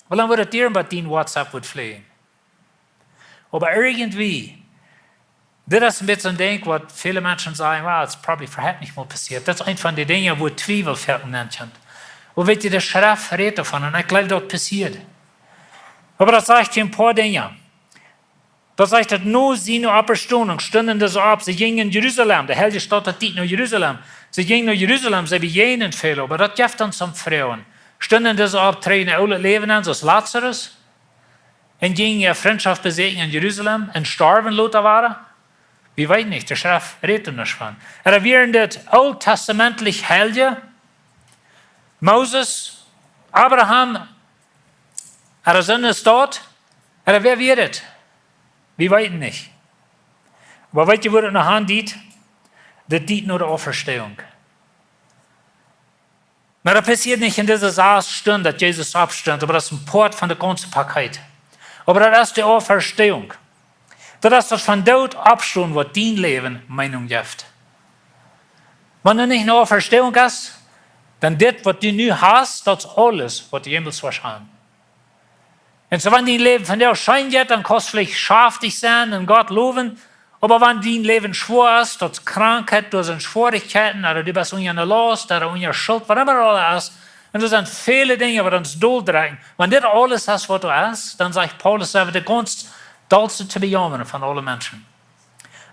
Weil dann würde dir bei den WhatsApp fliegen. Aber irgendwie, das ist ein bisschen ein Ding, was viele Menschen sagen, wow, das ist probably vorher nicht mal passiert. Das ist ein von den Dingen, wo Zweifel fällt Menschen. Und wenn die der Schrift redet davon, und ich glaube, das passiert. Aber das sagt ein paar Dinge. Das sagt, dass nur seine Auferstehung stunden das ab. Sie gingen in Jerusalem, der Held Stadt hat nicht nach Jerusalem. Sie gingen nach Jerusalem, sie begegnen viele, aber das gibt uns zum Frauen. Stunden das ab, treten alle Leben an, zoals Lazarus. Und gingen ihre Freundschaft besiegen in Jerusalem und starben Luther waren. Wie weiß nicht, der Schrift redet nicht von. Er wären das alttestamentlich Helden, Moses, Abraham, er sind es dort, wer wird es? Wir wissen nicht. Aber weißt du, wo das noch handelt? Das dient nur der Auferstehung. Maar das passiert nicht in dieser Stunde, dass Jesus abstand, aber das ist ein Part von der ganzen Paket. Aber das ist die Auferstehung. Das ist das von dort abstehen, was dein Leben Meinung gibt. Wenn du nicht eine Auferstehung hast, dann das, was du nu hast, das ist alles, was die Himmels haben. Und so, wenn dein Leben von dir scheint, dann kannst du vielleicht schaftig sein und Gott loben. Aber wenn dein Leben schwer ist, das Krankheit, das sind Schwierigkeiten, oder du bist unter Last, oder unter Schuld, was immer alles ist, und das sind viele Dinge, die uns durchdrehen. Wenn das alles ist, was du hast, dann sagt Paulus, er wird der ganz dollste zu bejammern von allen Menschen.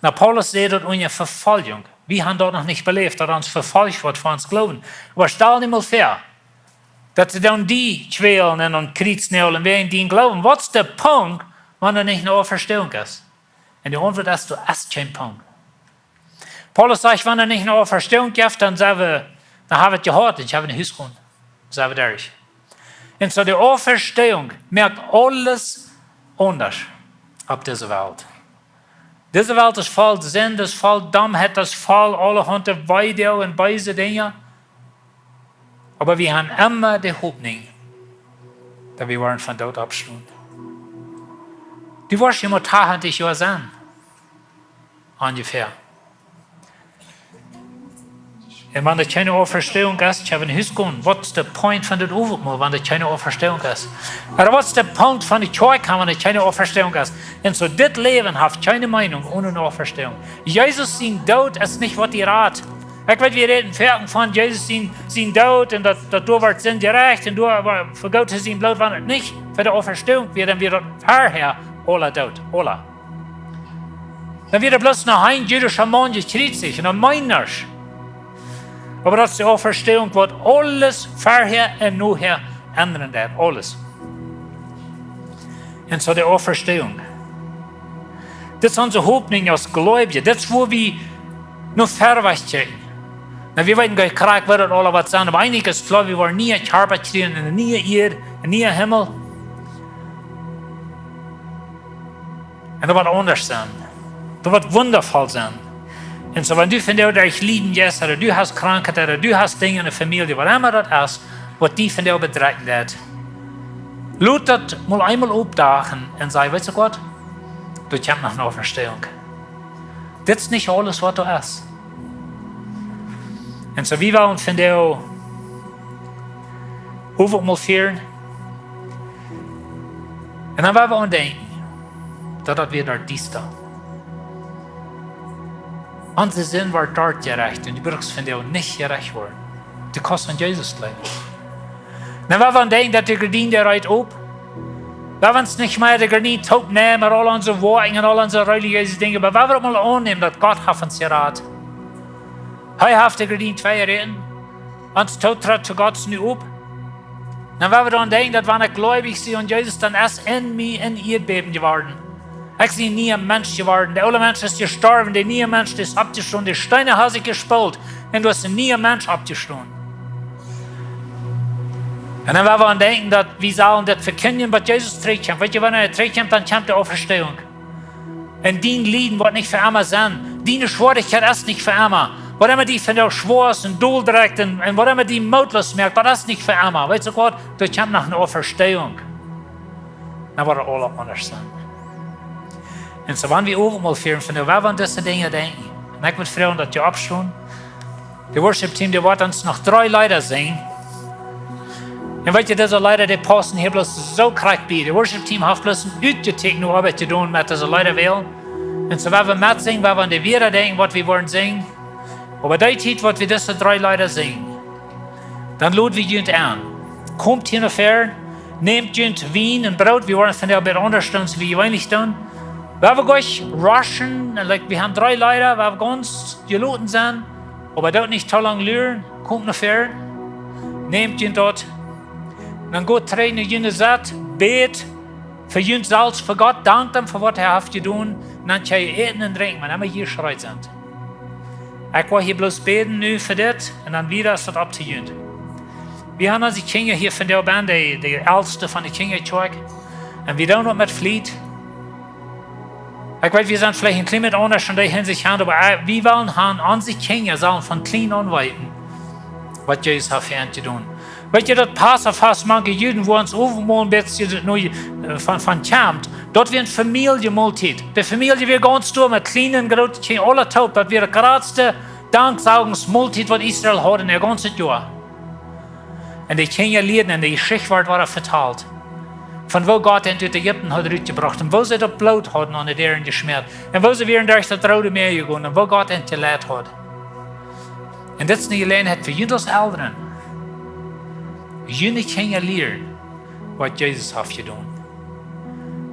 Na, Paulus sieht das unter Verfolgung. Wir haben dort noch nicht belebt, dass uns verfolgt wird für uns Glauben. Aber stell dir mal vor, dass sie dann die quälen und kriegsnäulen wegen den Glauben. Was ist der Punkt, wenn er nicht eine Auferstehung ist? Und die Antwort ist, du hast keinen Punkt. Paulus sagt, wenn er nicht eine Auferstehung gibt, dann sagen wir, dann haben wir gehört, ich habe eine Hausgrund. Sagen wir dadurch. Und so die Auferstehung merkt alles anders auf dieser Welt. Diese Welt ist voll Sinn, ist voll Dummheit, ist voll allerhand Weide und böse Dinge. Aber wir haben immer die Hoffnung, dass wir waren von dort abstehen. Du wirst immer 80 Jahre sein. Ungefähr. Und wenn da keine Auferstehung ist, ich habe ein Hausgrund. Was ist der Punkt von der Overmal, wenn da keine Auferstehung ist? Oder was ist der Punkt von der Kirche, wenn da keine Auferstehung ist? Und so, das Leben hat keine Meinung ohne eine Auferstehung. Jesus sein Tod ist nicht, was ihr rat. Ich weiß, wir reden von Jesus sein Tod und dass du wird Sinn gerecht und du für Gott sein Blut war nicht für die Auferstehung, dann wird vorher alle tot, alle. Dann wird bloß noch ein jüdischer Mann gekreuzigt und ein Meiners. Aber das ist die Auferstehung, was alles vorher und nachher ändern wird, alles. Und so die Auferstehung. Das ist unsere Hoffnung als Gläubige, das ist, wo wir noch verweicht gehen. Na, wir werden gekriegt, wird alle was sein, aber einiges ist klar, wir wollen nie Körper kriegen, nie Erde, nie Himmel. Und das wird anders sein. Das wird wundervoll sein. Und so, wenn du von dir dich lieben lässt, oder du hast Krankheit, oder du hast Dinge in der Familie, was immer das ist, was die von dir bedreigt hat. Laat dat mal einmal opdagen en zei, weet je wat? Du hebt nog een Auferstehung. Dit is niet alles wat du is. En zo wie willen van jou hoeveel mal vieren. En dan willen we aan denken dat dat weer naar die staat. Onze zin wordt daar gerecht en die burgers van jou niet gerecht worden. De kost van Jezus leven. Dan willen we aan denken dat de gordijn eruit op. We willen ons niet meer de gordijn opnemen, al onze woorden en al onze religieuze dingen. Maar we willen mal aannemen dat God heeft ons geraad. Hij heeft de gordijn 2 reden. Ons toetrad te God nu op. Dan willen we dan denken dat wanneer ik gläubig zie aan Jezus, dan is in mij een Erdbeben geworden. Ik zie niet een mens geworden. De oude mens is gestorven, de nieuwe mens is abgestorven. De Steine heeft zich gespoeld en du hast een nieuwe mens abgestorven. En dan willen we aan denken dat we zullen dat verkennen wat Jezus terugkomt. Weet je, wanneer hij terugkomt, dan komt de Auferstehung. En die Lieden wordt niet voor immer zijn. Die Schwierigkeit ist nicht für immer. Wat immer die van jou schwor is en doeldrecht en wat immer die moedloos merkt, dat is niet voor immer. Weet je wat? Er komt nog een Auferstehung. Dan wordt het allemaal anders zijn. En zo wanneer we overal vieren van jou, we aan deze dingen denken. En ik moet vragen dat je opstaan. De worship team, die wordt ons nog 3 Leiter zingen. En weet je, deze Leiter, die passen hier bloß zo krachtig bij. De worship team heeft bloß een uitgetekend hoe arbeid te doen met deze Leiter wel. En zo waar we met zingen, waar we aan de weer denken, wat we worden zingen. Aber die Zeit, wat we deze 3 Leiter zingen, dan laden we jullie aan. Komt hier naar ver, neemt jullie wien en brood, we worden van jou bij ondersteunen, wie je weinig doen. We hebben gleich raschen, we hebben 3 Leiter, we hebben ganz geladen zijn, aber dat niet te lang leren, komt naar ver, neemt jullie dat, dan gaat trainen jullie zat, beet, voor jullie zelfs, voor God, dankt hem voor wat hij heeft gedaan, en dan kan je eten en drinken, maar dan moet je hier schreit zijn. Ik wil hier bloß beten nu voor dit en dan wieder is dat op te jullie. We hebben onze kinderen hier van de band, de oudste van de kinderkerk. En we doen dat met vliet. Ik weet, we zijn vielleicht een klein beetje anders in die hinsicht, maar we willen onze kinderen zullen van klein aan weten, wat Jezus heeft voor hen te doen. Weet je, dat passen vast manche Juden, wo uns overal een beetje van komt. Dat weer een familiemaaltijd. De familie weer ganz door met kleine, grote kinderen, alle taub. Dat weer de grootste danksagingsmaaltijd wat Israël had in het ganze jaar. En die kinderen leren en die Geschichte wordt vertaald. Van wo God hen uit Egypten had uitgebracht. En wo ze dat bloed hadden aan de deuren gesmeerd. En wo ze weer durch dat rode meer gegaan. En wo God hen geleid had. En dit is niet alleen het voor jullie als ouderen. Jullie kunnen leren wat Jezus heeft gedaan.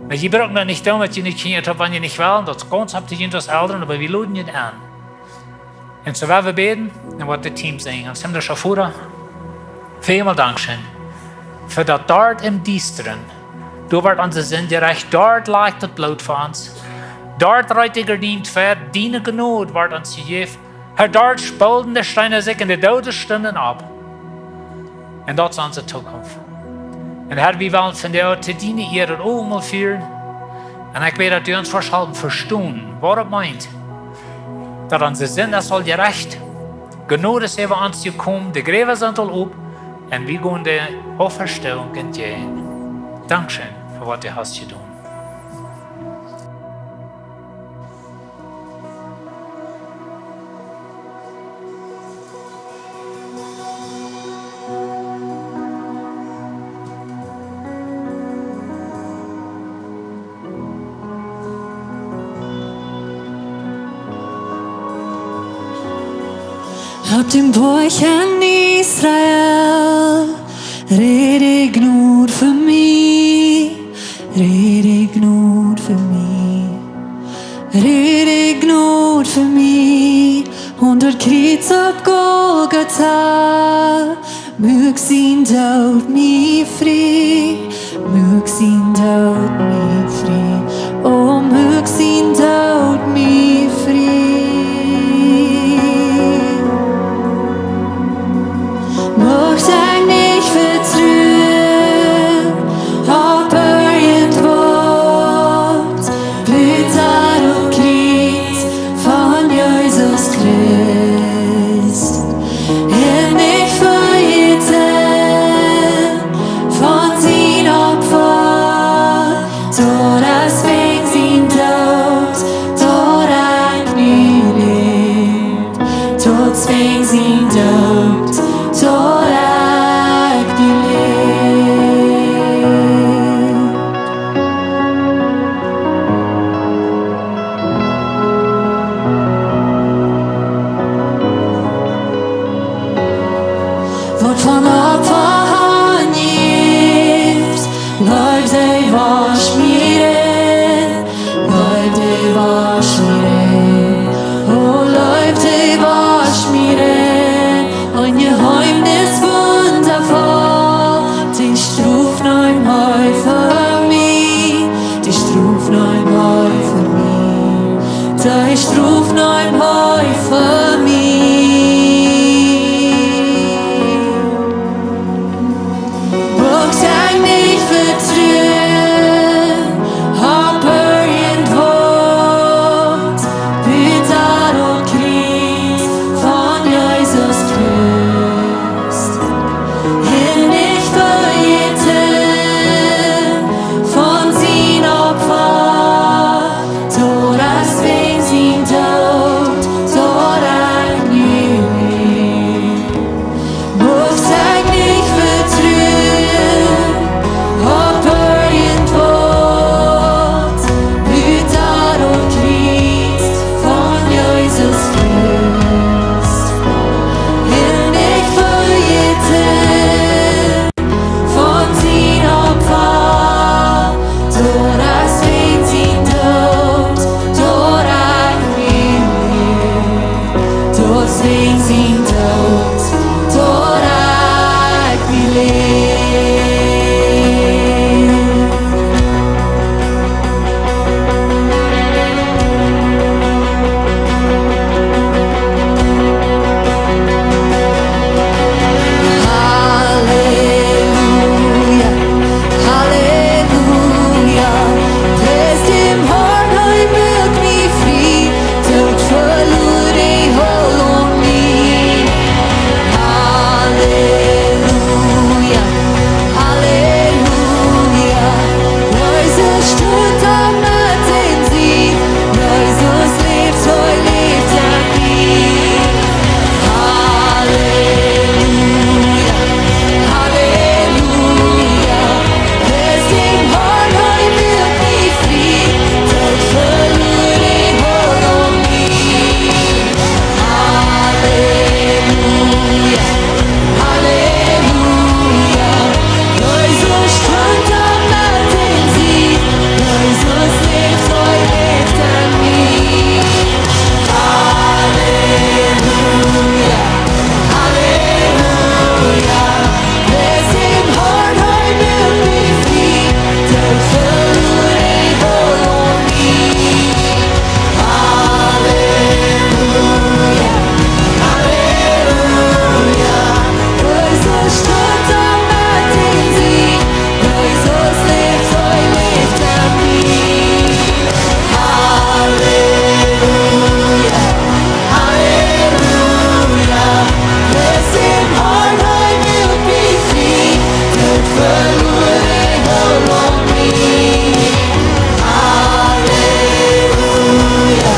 Maar je braucht nog niet doen wat je niet geleerd hebt, wanneer je niet wil. Dat kans hebt je als ouderen, aber we laden je aan. En zo willen we beten en wat het team zingen. En zijn er schon voeren. Vielmal Dankeschön. Voor dat dort im Diesteren, du wordt onze zin gerecht, dort ligt het bloed voor ons. Dort rijdt de gerdient ver, diene genood wordt ons gegeven. Her dort spulden de steinen zich en de doden stunden op. En dat is onze toekomst. En Herr, we willen van jou te dienen hier het allemaal vieren. En ik weet dat u ons verschallen verstaan, wat het meint. Dat onze zin is al gerecht. Genade is over ons gekomen, de greven zijn al op. En we gaan de Auferstehung entgegen. Dankeschön für was du hast getan. Ab dem Burg in Israel, rede Gnut für mich, rede Gnut für mich, rede Gnut für mich. Und dort Kreuz auf Golgatha, mög sin Tod mich frei, mög sin Tod mich frei, oh mög sin Tod mich frei. Mocht ik niet vertrouwen op het woord, bloed daarop klinkt van Jezus Christus. En ik vergeet neuen Heu für mich. Brauchst ein nicht vertrauen, hab irgendwo, bitte du kriegst von Jesus Christ. Hin ich verjeten von sin Opfer, so das wegen sin Tod, so ein Leben. Muss ich nicht vertrauen, ob irgendwo, bitte du kriegst von Jesus Christ. Hin ich verjeten von sin Opfer, so das wegen sin Tod, so ein Leben. Dort wegen sin Tod, so ein Leben. Halleluja, Halleluja. Prijs dem Herrn, hij maakt mij vrij. Dood verloor hij hol om mij. Halleluja, Halleluja. Jezus stort am natten sie. Jesus lebt, hij lebt aan mij. Halleluja, Halleluja. Prijs dem Herrn, hij maakt mij vrij. Dood verloor hij hol om mij. Halleluja, Halleluja. Jesus stort am natten sie. Jesus lebt, hij lebt aan mij. Halleluja, Halleluja. Prijs dem Herrn, hij maakt mij vrij. Dood verloor hij hol om mij. Halleluja, Halleluja. Jesus stort am natten sie. Jesus lebt, hij lebt aan mij. Halleluja, Halleluja. Prijs dem Herrn, hij maakt mij vrij. Dood verloor hij hol om mij. Halleluja,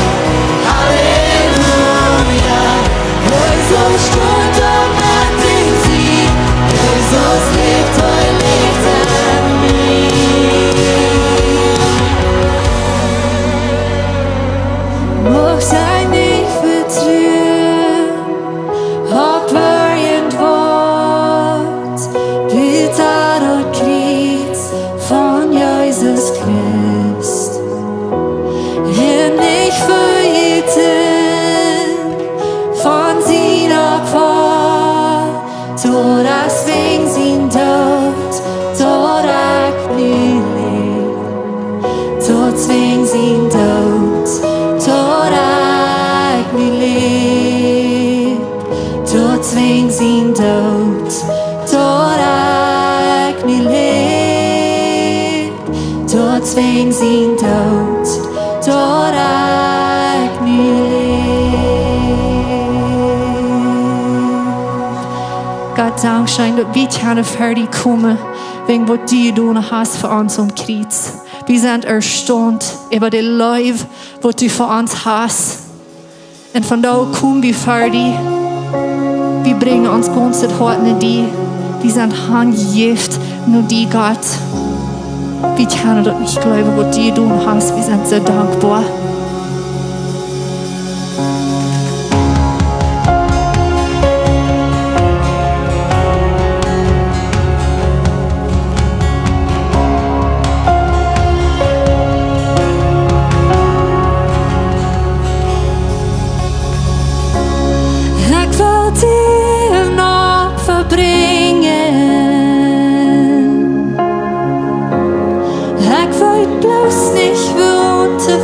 Halleluja. Jesus stort am natten sie. Jesus lebt, hij lebt aan mij. Mocht zij niet vertrouwen op irgend woord, bitte du kriegst von Jesus Christ. En nicht verjeten von sin Opfer, so das wegen sin Tod, so ich mir leb. Dort wegen sin Tod, so ich mir leb. Dort wegen sin Tod, so ich mir leb. Dort wegen sin Tod, so ich mir leb. Gott Dankeschön, dass wir keine fertig kommen, wegen was du getan hast für uns am Kreuz. Wir sind erstaunt über die Liebe, was du für uns hast. Und von da kommen wir fertig. Wir bringen uns ganz das Hart in dir. Wir sind handgift nur dir, Gott. Wir können das nicht glauben, was du getan hast. Wir sind so dankbar. bloß nicht, wo te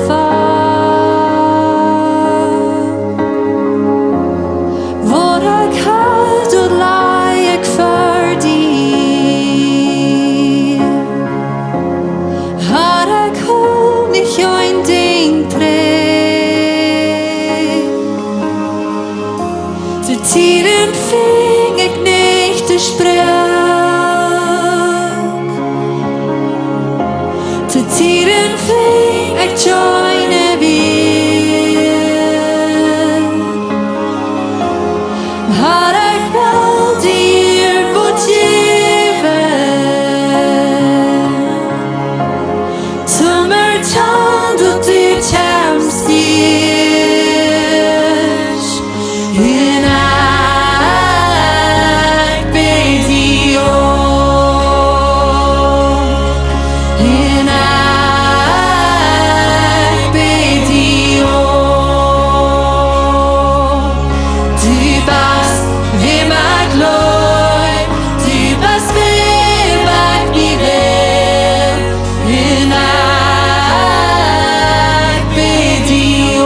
joine weer. Had ik wel dier moet geven. Summertime doet die temstiers. En ik bid die en ik bid die du bist wie mijn gloei, du bist wie mijn liefde, en ik bid die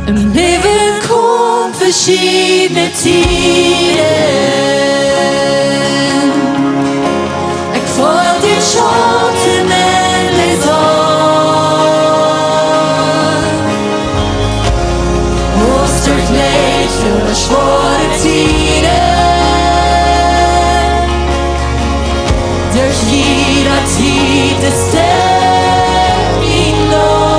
Im Leben kommt verschiedene tiden. Ik voel die schoten en les Osterkleed für schwere tiden. Durch jeder Tid ist in Leut.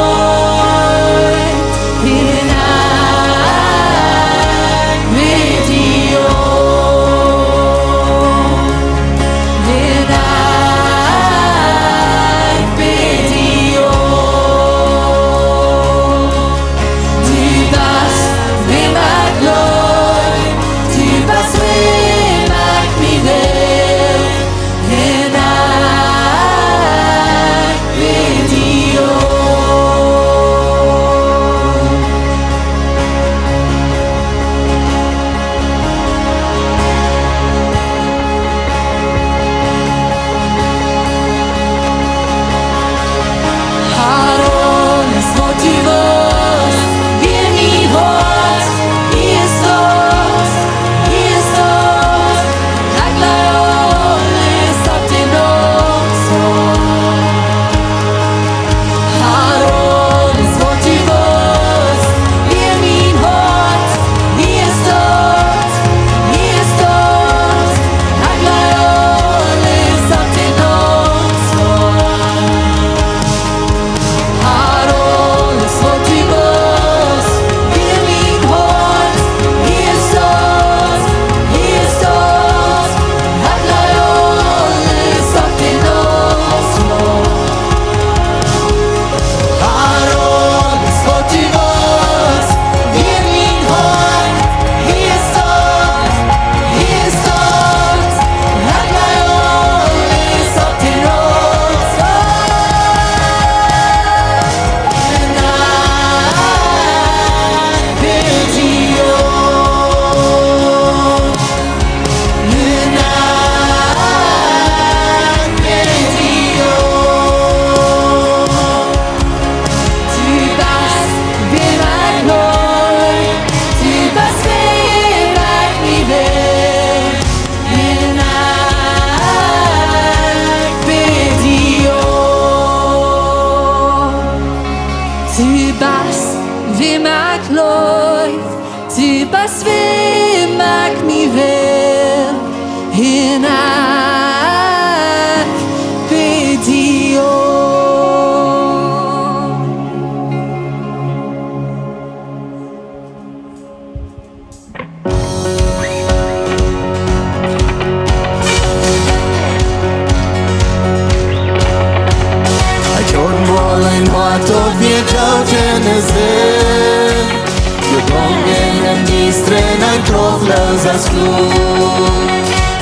Troflösas flod.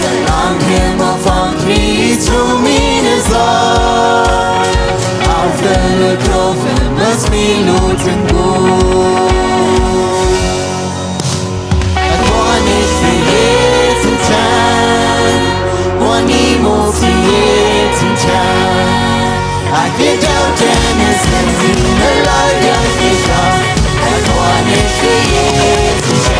Dein Land hemma von Kjriez rum mine sag. Auf deine Kroppen was Minuten gut. Es war nicht für jeden Tag, war niemals für jeden Tag. Ich bin dort, denn es sind sie leider nicht auf. Es war nicht für jeden Tag.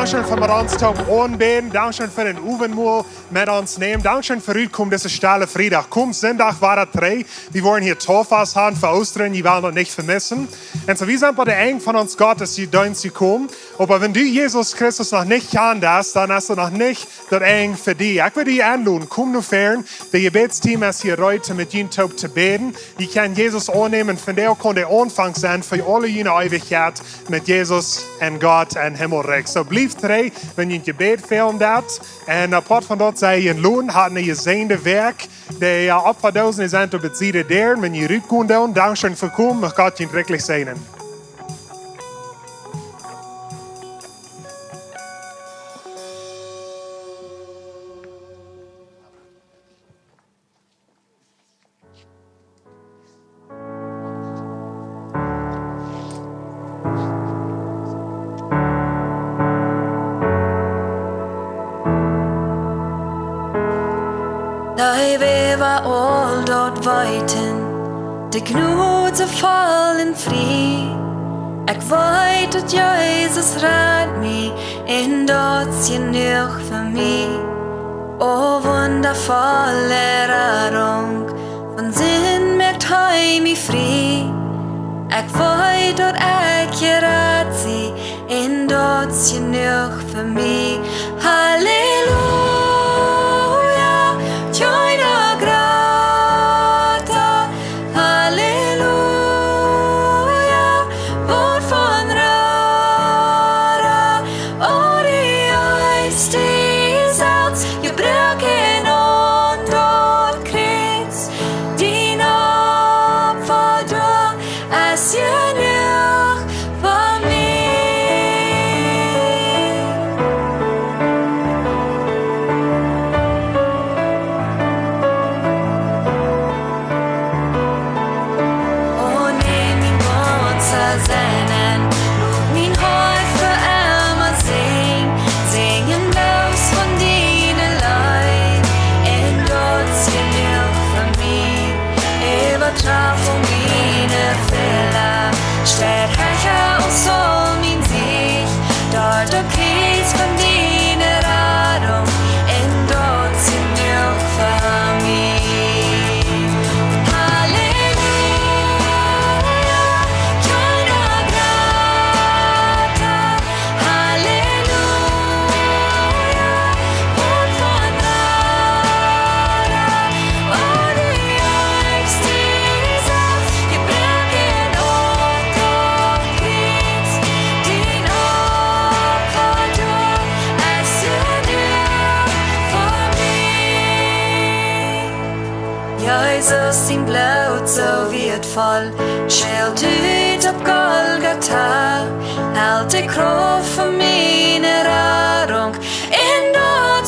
Dankeschön für mit uns Tag anbeten. Dankeschön für den Uwenmul mit uns nehmen. Dankeschön für heute kommt diese Stelle Freitag. Komm, Sonntag war das 3. Wir wollen hier Torfas haben für Ostern. Die wollen das nicht vermissen. Und so, wir sind bei der Eng von uns Gottes, die dein zu kommen. Aber wenn du Jesus Christus noch nicht kannst, dann hast du noch nicht das Eng für dich. Ich würde dich einladen, komm nur fern. Der Gebetsteam ist hier heute mit Ihnen zu beten. Ich kann Jesus annehmen, von der kann der Anfang sein für alle jene Ewigkeit mit Jesus und Gott und Himmelreich. So blieb drei, wenn ihr ein Gebet fehlen dat. Und apart von dort sei ihr Lohn, hat ein gesehende Werk. Die Opferdosen sind zu beziehen der. Wenn ihr rückkommt, danke für kommen. Mag Gott ihn wirklich segnen. Nei veva all dort weiten, de Gnade fallen fri. Ek weet dat Jesus red me, en dat je nog voor mij. O wondervolle Rettung, von Sinn merkt hij me frei. Ek weet dat ek gered zie, en dat je nog voor mij. Halleluja. Joina grata, halleluja, vår van rara, och det är tillsammans, jag brukar någon krets, dina uppfödda, as jag nog för mig. Seinen, min Hals för Emma sing en los från dina liv, en Guds genug för mig, övertraff och mina fälla, städ härja och sol min sig, dort och kris från dina radom, en Guds genug för mig. Jesus sin blod så vedfall, skjelt ut av Golgata, allt är krav för min Rettung, en dag